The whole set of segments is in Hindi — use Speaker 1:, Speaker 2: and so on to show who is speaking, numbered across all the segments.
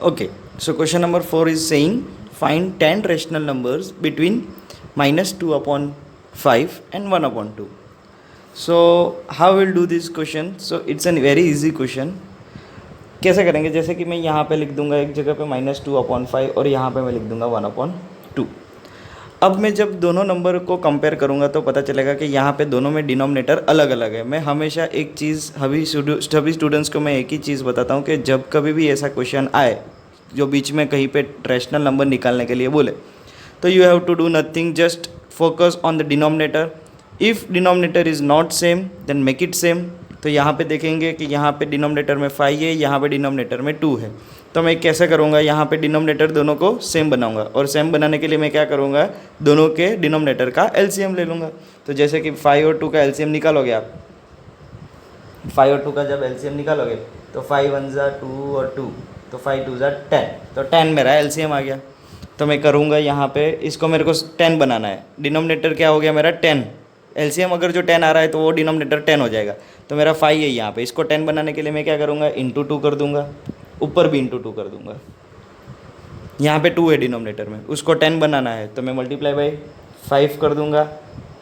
Speaker 1: Okay, so question number 4 is saying find 10 rational numbers between -2 upon 5 and 1 upon 2. So how we'll do this question? So it's a very easy question. कैसे करेंगे? जैसे कि मैं यहाँ पे लिख दूंगा एक जगह पे -2/5 और यहाँ पे मैं लिख दूंगा 1/2. अब मैं जब दोनों नंबर को कंपेयर करूँगा तो पता चलेगा कि यहाँ पे दोनों में डिनोमिनेटर अलग अलग है. मैं हमेशा एक चीज़ सभी स्टूडेंट्स को मैं एक ही चीज़ बताता हूँ कि जब कभी भी ऐसा क्वेश्चन आए जो बीच में कहीं पे रैशनल नंबर निकालने के लिए बोले, तो you have to do nothing, just focus on the denominator. If denominator is not same then make it same. तो यहाँ पे देखेंगे कि यहाँ पे डिनोमिनेटर में 5 है, यहाँ पे डिनोमिनेटर में 2 है. तो मैं कैसे करूँगा? यहाँ पे डिनोमिनेटर दोनों को सेम बनाऊंगा और सेम बनाने के लिए मैं क्या करूँगा? दोनों के डिनोमिनेटर का एलसीएम ले लूँगा. तो जैसे कि 5 और 2 का एलसीएम निकालोगे आप, 5 और 2 का जब एलसीएम निकालोगे तो 5 1 ज़ा 2 और 2, तो 5 2 ज़ा 10, तो 10 मेरा एलसीएम आ गया. तो मैं करूँगा यहाँ पे, इसको मेरे को 10 बनाना है. डिनोमिनेटर क्या हो गया मेरा? 10. एलसीएम अगर जो 10 आ रहा है तो वो डिनोमिनेटर 10 हो जाएगा. तो मेरा 5 है यहाँ पे. इसको 10 बनाने के लिए मैं क्या करूँगा? इंटू 2 कर दूँगा, ऊपर भी इंटू 2 कर दूँगा. यहाँ पे 2 है डिनोमिनेटर में, उसको 10 बनाना है तो मैं मल्टीप्लाई बाई 5 कर दूँगा,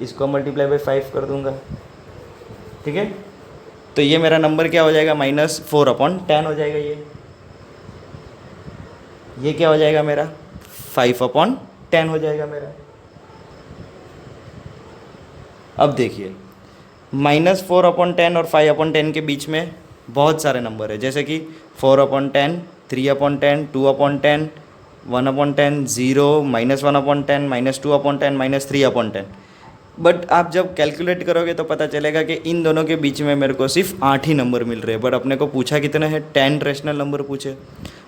Speaker 1: इसको मल्टीप्लाई बाई 5 कर दूँगा. ठीक है, तो ये मेरा नंबर क्या हो जाएगा? -4/10 हो जाएगा. ये क्या हो जाएगा मेरा? 5/10 हो जाएगा मेरा. अब देखिए, -4/10 और 5/10 के बीच में बहुत सारे नंबर है, जैसे कि 4/10, 3/10, 2/10, 1/10, 0, -1/10, -2/10, -3/10. बट आप जब कैलकुलेट करोगे तो पता चलेगा कि इन दोनों के बीच में मेरे को सिर्फ 8 ही नंबर मिल रहे हैं. बट अपने को पूछा कितने हैं? 10 रेशनल नंबर पूछे.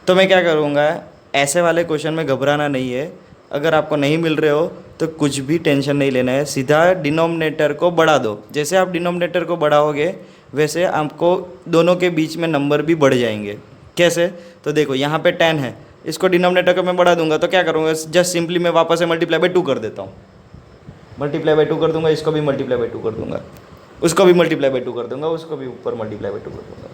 Speaker 1: तो मैं क्या करूँगा? ऐसे वाले क्वेश्चन में घबराना नहीं है. अगर आपको नहीं मिल रहे हो तो कुछ भी टेंशन नहीं लेना है, सीधा डिनोमिनेटर को बढ़ा दो. जैसे आप डिनोमिनेटर को बढ़ाओगे वैसे आपको दोनों के बीच में नंबर भी बढ़ जाएंगे. कैसे? तो देखो, यहाँ पे 10 है, इसको डिनोमिनेटर को मैं बढ़ा दूंगा तो क्या करूँगा? जस्ट सिंपली मैं वापस से मल्टीप्लाई बाई 2 कर देता हूँ. मल्टीप्लाई बाई 2 कर दूंगा, इसको भी मल्टीप्लाई बाई 2 कर दूंगा, उसको भी मल्टीप्लाई बाई 2 कर दूंगा, उसको भी ऊपर मल्टीप्लाई बाई 2 कर दूंगा.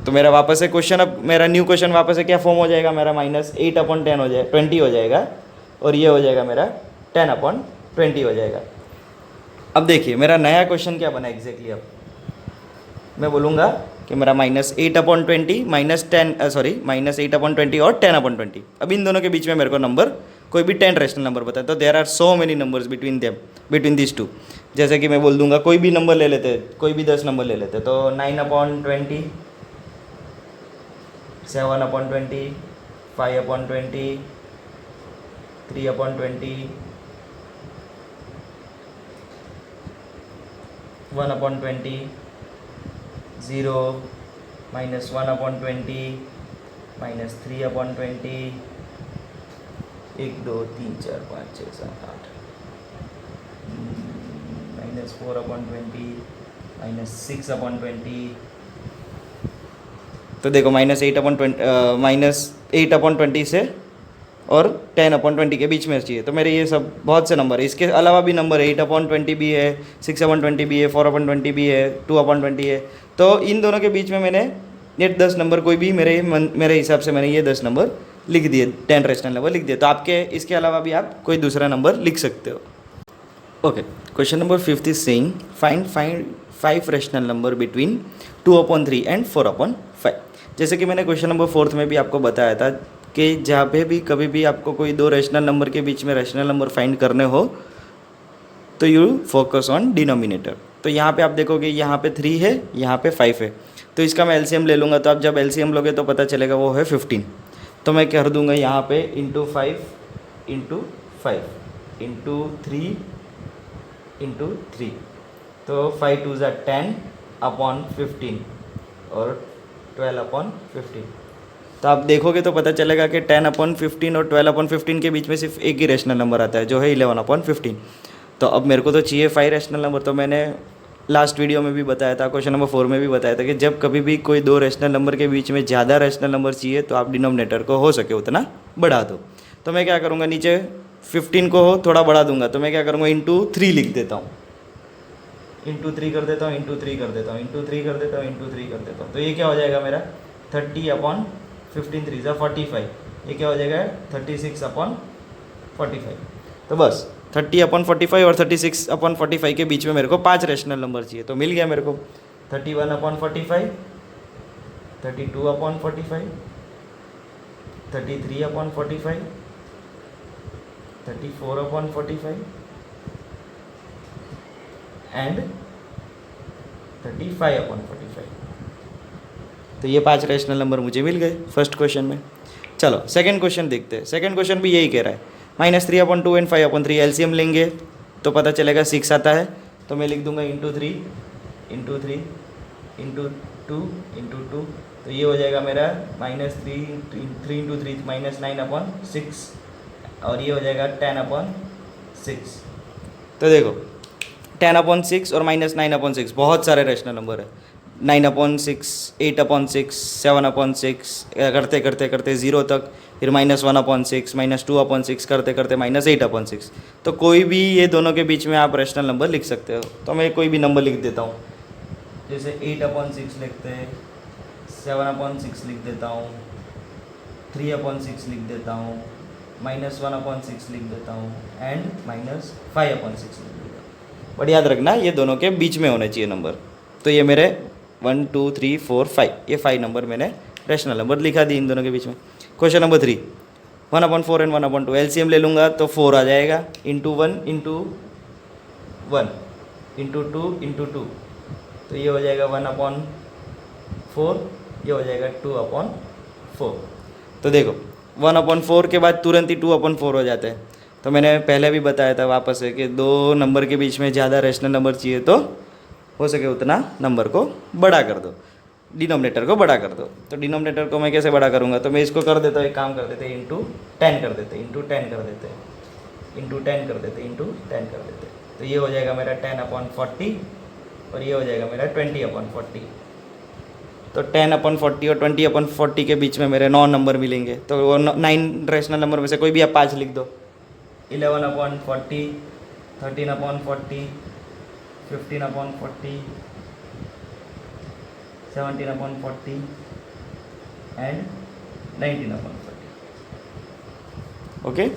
Speaker 1: तो मेरा वापस से क्वेश्चन, अब मेरा न्यू क्वेश्चन वापस से क्या फॉर्म हो जाएगा? मेरा -8/10 हो जाएगा, 20 हो जाएगा, और ये हो जाएगा मेरा 10/20 हो जाएगा. अब देखिए मेरा नया क्वेश्चन क्या बना एग्जैक्टली. अब मैं बोलूँगा कि मेरा -8/20 -8/20 और 10/20. अब इन दोनों के बीच में मेरे को नंबर कोई भी 10 रेशनल नंबर बताए. तो there are so many numbers between this two. जैसे कि मैं बोल दूंगा, कोई भी नंबर ले लेते, कोई भी 10 नंबर ले लेते, तो 9/20, 7/20, 5/20, 3/20, 1/20, 0, -1/20, -3/20, 1 2 3 4 5 6 7 8, -4/20, -6/20. तो देखो -8/20 से और 10/20 के बीच में चाहिए. तो मेरे ये सब बहुत से नंबर है. इसके अलावा भी नंबर है, 8/20 भी है, 6/20 भी है, 4/20 भी है, 2/20 है. तो इन दोनों के बीच में मैंने ये 10 नंबर कोई भी मेरे हिसाब से मैंने ये 10 नंबर लिख दिए, 10 रेशनल नंबर लिख दिए. तो आपके इसके अलावा भी आप कोई दूसरा नंबर लिख सकते हो. Okay, question number 5 is saying find 5 rational number between 2/3 and 4/5. जैसे कि मैंने क्वेश्चन नंबर 4 में भी आपको बताया था कि जहाँ पे भी कभी भी आपको कोई दो रेशनल नंबर के बीच में रेशनल नंबर फाइंड करने हो तो यू फोकस ऑन डिनोमिनेटर. तो यहाँ पे आप देखोगे, यहाँ पे 3 है, यहाँ पे 5 है, तो इसका मैं एलसीएम ले लूँगा. तो आप जब एलसीएम लोगे तो पता चलेगा वो है 15. तो मैं कर दूँगा यहाँ पे इंटू 5 इंटू 5 इंटू 3 इंटू 3. तो 5 2 ज़ा 10/15 और 12/15. तो आप देखोगे तो पता चलेगा कि 10/15 और 12/15 के बीच में सिर्फ एक ही रेशनल नंबर आता है जो है 11/15. तो अब मेरे को तो चाहिए 5 रेशनल नंबर. तो मैंने लास्ट वीडियो में भी बताया था, क्वेश्चन नंबर 4 में भी बताया था कि जब कभी भी कोई दो रेशनल नंबर के बीच में ज़्यादा रेशनल नंबर चाहिए तो आप डिनोमिनेटर को हो सके उतना बढ़ा दो. तो मैं क्या करूँगा, नीचे 15 को हो थोड़ा बढ़ा दूंगा. तो मैं क्या करूँगा, इंटू 3 लिख देता हूँ, इंटू 3 कर देता हूँ, इंटू 3 कर देता हूँ, इंटू 3 कर देता हूँ, इंटू 3 कर देता हूँ. तो ये क्या हो जाएगा मेरा 30/15. 15 3 45, ये क्या हो जाएगा 36/45। तो बस 30/45 और 36/45 के बीच में मेरे को 5 रेशनल नंबर चाहिए, तो मिल गया मेरे को 31/45, 32/45, 33/45, 34/45 एंड 35/45। तो ये 5 रेशनल नंबर मुझे मिल गए फर्स्ट क्वेश्चन में। चलो सेकंड क्वेश्चन देखते हैं। सेकंड क्वेश्चन भी यही कह रहा है, -3/2 एंड 5/3 एलसीएम लेंगे तो पता चलेगा 6 आता है। तो मैं लिख दूंगा इंटू 3 इंटू 2 इंटू 2, तो ये हो जाएगा मेरा -3 इंटू 3 -9/6, और ये हो जाएगा 10/6। तो देखो 10/6 और -9/6 बहुत सारे रेशनल नंबर है। 9/6, 8/6, 7/6 करते करते करते 0 तक, फिर -1/6, -2/6 करते करते -8/6। तो कोई भी ये दोनों के बीच में आप रेशनल नंबर लिख सकते हो। तो मैं कोई भी नंबर लिख देता हूँ, जैसे 8/6 लिखते हैं, 7/6 लिख देता हूँ, 3/6 लिख देता हूँ, -1/6 लिख देता हूँ एंड -5/6 लिख देता हूँ। बट याद रखना ये दोनों के बीच में होने चाहिए नंबर। तो ये मेरे 1 2 3 4 5, ये 5 नंबर मैंने रेशनल नंबर लिखा दी इन दोनों के बीच में। क्वेश्चन नंबर 3, 1/4 एंड 1/2 एलसीएम ले लूँगा तो 4 आ जाएगा, इंटू 1 इंटू 1 इंटू 2 इंटू 2, तो ये हो जाएगा 1/4, ये हो जाएगा 2/4। तो देखो 1/4 के बाद तुरंत ही 2/4 हो जाते हैं। तो मैंने पहले भी बताया था वापस है कि दो नंबर के बीच में ज़्यादा रेशनल नंबर चाहिए तो हो सके उतना नंबर को बड़ा कर दो, डिनोमिनेटर को बड़ा कर दो। तो डिनोमिनेटर को मैं कैसे बड़ा करूँगा, तो मैं इसको कर देता हूँ, एक काम कर देते इंटू 10 कर देते, इंटू 10 कर देते, इंटू 10 कर देते, इंटू 10 कर देते। तो ये हो जाएगा मेरा 10/40 और ये हो जाएगा मेरा 20/40। तो 10/40 और 20/40 के बीच में मेरे 9 नंबर मिलेंगे। तो वो 9 रेशनल नंबर में से कोई भी आप 5 लिख दो, 11/40, 13/40, 15/40, 17/40 एंड 19/40। ओके।